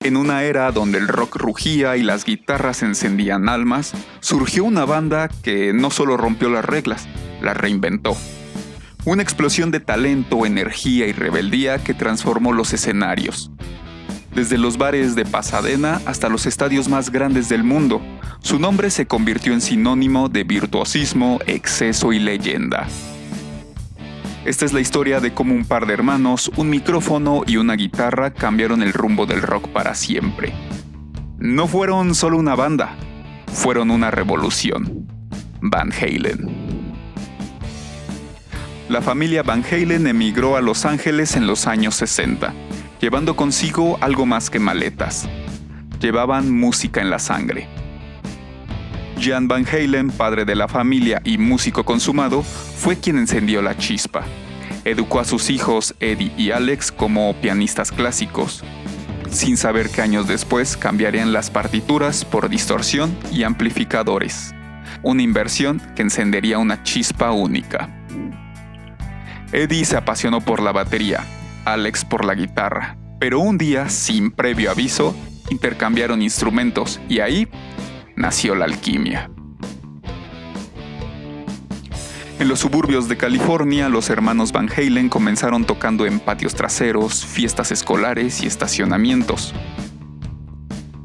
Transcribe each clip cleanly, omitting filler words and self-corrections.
En una era donde el rock rugía y las guitarras encendían almas, surgió una banda que no solo rompió las reglas, las reinventó. Una explosión de talento, energía y rebeldía que transformó los escenarios. Desde los bares de Pasadena hasta los estadios más grandes del mundo, su nombre se convirtió en sinónimo de virtuosismo, exceso y leyenda. Esta es la historia de cómo un par de hermanos, un micrófono y una guitarra cambiaron el rumbo del rock para siempre. No fueron solo una banda, fueron una revolución. Van Halen. La familia Van Halen emigró a Los Ángeles en los años 60, llevando consigo algo más que maletas. Llevaban música en la sangre. Jan Van Halen, padre de la familia y músico consumado, fue quien encendió la chispa. Educó a sus hijos Eddie y Alex como pianistas clásicos, sin saber que años después cambiarían las partituras por distorsión y amplificadores. Una inversión que encendería una chispa única. Eddie se apasionó por la batería, Alex por la guitarra, pero un día, sin previo aviso, intercambiaron instrumentos y ahí nació la alquimia. En los suburbios de California, los hermanos Van Halen comenzaron tocando en patios traseros, fiestas escolares y estacionamientos.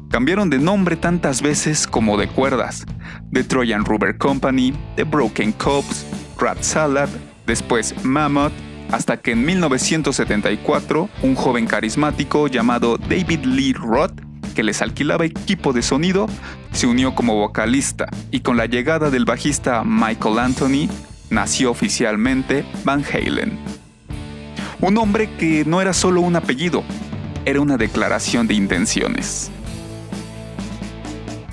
Cambiaron de nombre tantas veces como de cuerdas: The Trojan Rubber Company, The Broken Cops, Rat Salad, después Mammoth, hasta que en 1974 un joven carismático llamado David Lee Roth, que les alquilaba equipo de sonido, se unió como vocalista, y con la llegada del bajista Michael Anthony, nació oficialmente Van Halen. Un nombre que no era solo un apellido, era una declaración de intenciones.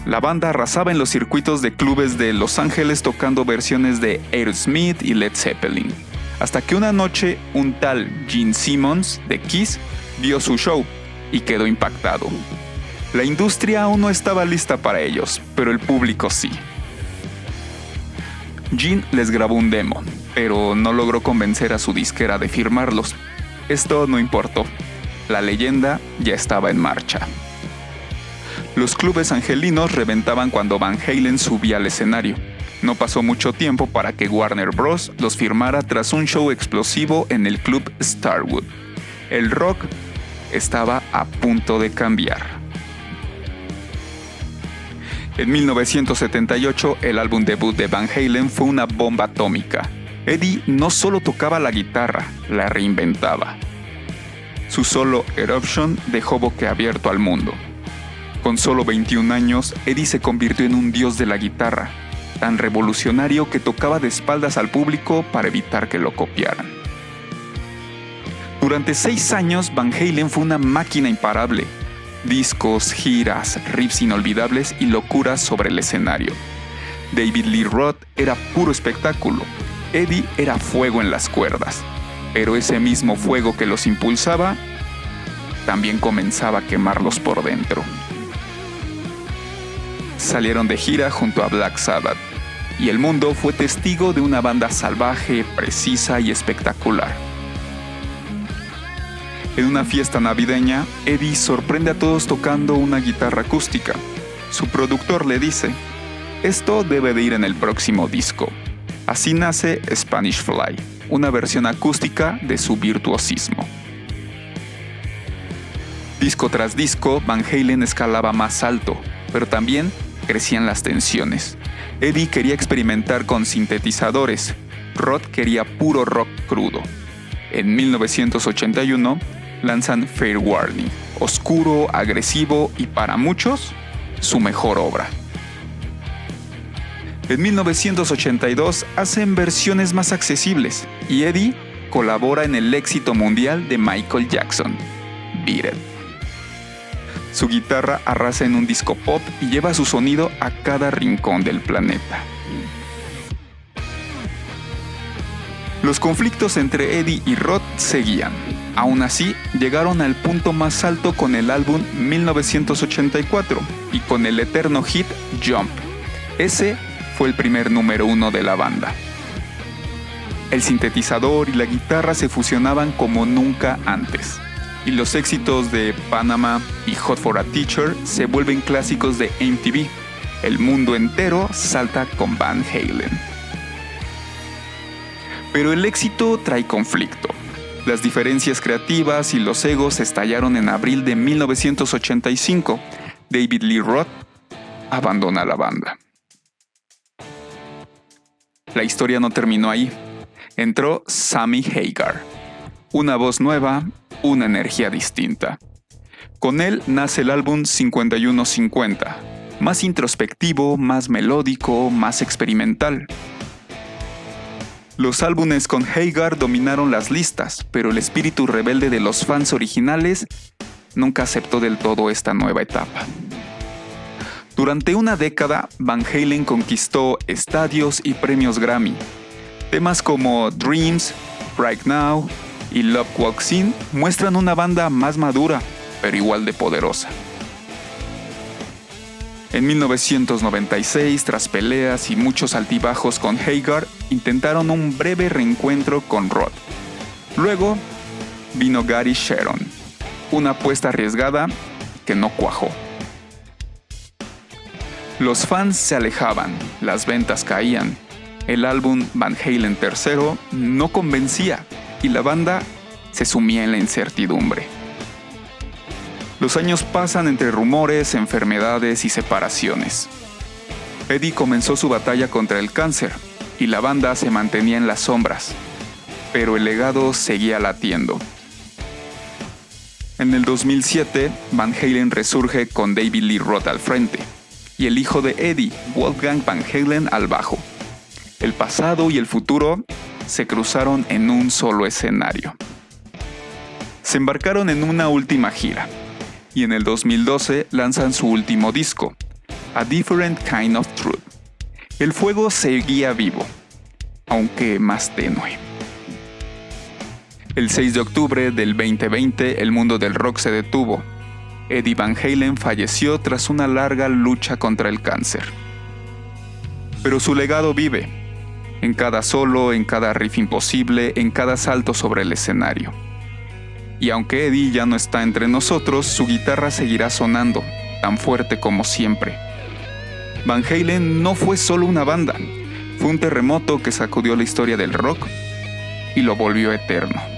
La banda arrasaba en los circuitos de clubes de Los Ángeles tocando versiones de Aerosmith y Led Zeppelin, hasta que una noche un tal Gene Simmons de Kiss vio su show y quedó impactado. La industria aún no estaba lista para ellos, pero el público sí. Gene les grabó un demo, pero no logró convencer a su disquera de firmarlos. Esto no importó. La leyenda ya estaba en marcha. Los clubes angelinos reventaban cuando Van Halen subía al escenario. No pasó mucho tiempo para que Warner Bros. Los firmara tras un show explosivo en el club Starwood. El rock estaba a punto de cambiar. En 1978, el álbum debut de Van Halen fue una bomba atómica. Eddie no solo tocaba la guitarra, la reinventaba. Su solo Eruption dejó boquiabierto al mundo. Con solo 21 años, Eddie se convirtió en un dios de la guitarra, tan revolucionario que tocaba de espaldas al público para evitar que lo copiaran. Durante 6 años, Van Halen fue una máquina imparable. Discos, giras, riffs inolvidables y locuras sobre el escenario. David Lee Roth era puro espectáculo. Eddie era fuego en las cuerdas. Pero ese mismo fuego que los impulsaba, también comenzaba a quemarlos por dentro. Salieron de gira junto a Black Sabbath, y el mundo fue testigo de una banda salvaje, precisa y espectacular. En una fiesta navideña, Eddie sorprende a todos tocando una guitarra acústica. Su productor le dice: "Esto debe de ir en el próximo disco". Así nace Spanish Fly, una versión acústica de su virtuosismo. Disco tras disco, Van Halen escalaba más alto, pero también crecían las tensiones. Eddie quería experimentar con sintetizadores, Roth quería puro rock crudo. En 1981, lanzan Fair Warning, oscuro, agresivo y para muchos, su mejor obra. En 1982 hacen versiones más accesibles y Eddie colabora en el éxito mundial de Michael Jackson, Beat It. Su guitarra arrasa en un disco pop y lleva su sonido a cada rincón del planeta. Los conflictos entre Eddie y Roth seguían. Aún así, llegaron al punto más alto con el álbum 1984 y con el eterno hit Jump. Ese fue el primer número 1 de la banda. El sintetizador y la guitarra se fusionaban como nunca antes. y los éxitos de Panama y Hot for a Teacher se vuelven clásicos de MTV. El mundo entero salta con Van Halen. Pero el éxito trae conflicto. Las diferencias creativas y los egos estallaron en abril de 1985. David Lee Roth abandona la banda. La historia no terminó ahí. Entró Sammy Hagar. Una voz nueva, una energía distinta. Con él nace el álbum 5150, más introspectivo, más melódico, más experimental. Los álbumes con Hagar dominaron las listas, pero el espíritu rebelde de los fans originales nunca aceptó del todo esta nueva etapa. Durante una década, Van Halen conquistó estadios y premios Grammy. Temas como Dreams, Right Now y Love Walks In muestran una banda más madura, pero igual de poderosa. En 1996, tras peleas y muchos altibajos con Hagar, intentaron un breve reencuentro con Roth. Luego vino Gary Sharon, una apuesta arriesgada que no cuajó. Los fans se alejaban, las ventas caían, el álbum Van Halen III no convencía y la banda se sumía en la incertidumbre. Los años pasan entre rumores, enfermedades y separaciones. Eddie comenzó su batalla contra el cáncer y la banda se mantenía en las sombras, pero el legado seguía latiendo. En el 2007, Van Halen resurge con David Lee Roth al frente y el hijo de Eddie, Wolfgang Van Halen, al bajo. El pasado y el futuro se cruzaron en un solo escenario. Se embarcaron en una última gira y en el 2012 lanzan su último disco, A Different Kind of Truth. El fuego seguía vivo, aunque más tenue. El 6 de octubre del 2020 el mundo del rock se detuvo. Eddie Van Halen falleció tras una larga lucha contra el cáncer. Pero su legado vive, en cada solo, en cada riff imposible, en cada salto sobre el escenario. Y aunque Eddie ya no está entre nosotros, su guitarra seguirá sonando, tan fuerte como siempre. Van Halen no fue solo una banda, fue un terremoto que sacudió la historia del rock y lo volvió eterno.